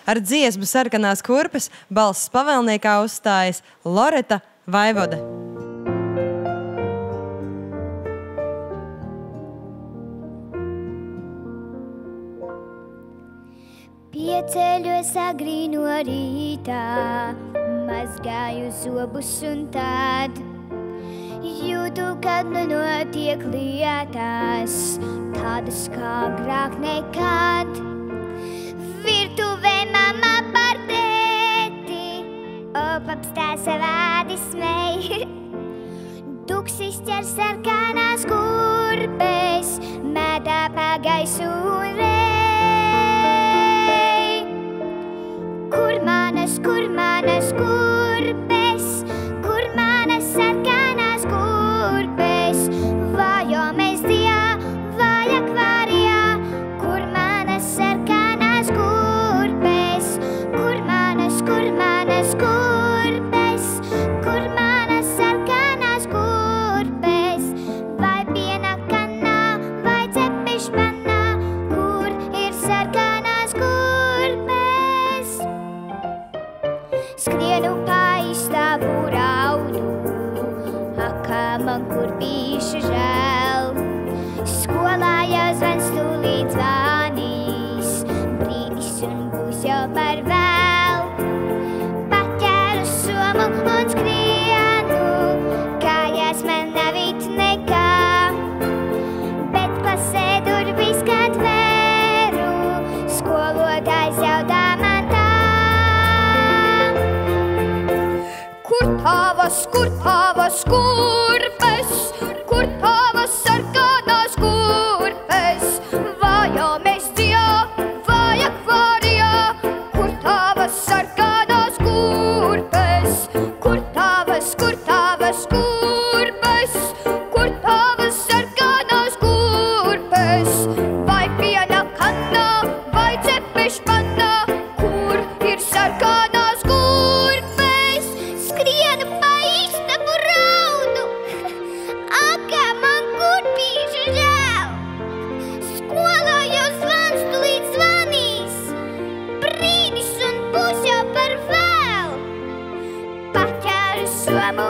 Ar dziesmu Sarkanās kurpes balss pavēlniekā uzstājas Loreta Vaivode. Pieceļos agrī no rītā, mazgāju zobus un tad jūtu, kad nu notiek lietas, tādas kā agrāk nekad. Virtuvē mamma par tēti, opapstāsta vārdis mei. Tuksis ķer sarkanās kurpes, mētā pa gaisu un rej. Kur manas kurpes, kur manas sarkanās kurpes, vai omestijā, vai akvārijā, kur manas sarkanās kurpes, kur manas kurpes, kur manas sarkanās kurpes, vai piena kanā, vai cepešpanā, kur ir sarkanās kurpes. Skrienu pa istabu raudu, akā man kurpīšu žēl. Skolā jau zvans tūlīt zvanīs, brīdis un būs jau par vēl. Paķēru somu un skrienu, kājās man navīt nekā, bet klasē durvis, kad vēru, skolotājs jautā man tā. Kur tavas kurpes, kur tavas sarkanās kurpes, vai omestijā, vai akvārijā, kur tavas sarkanās kurpes, kur tavas kurpes, kur tavas sarkanās kurpes, vai piena kanā, vai cepešpanā, kur ir sarkanās kurpes. Skrienu pa istabu raudu, akā man kurpīšu žēl. Skolā jau zvans tūlīt zvanīs, brīdis un būs jau par vēl. Paķēru somu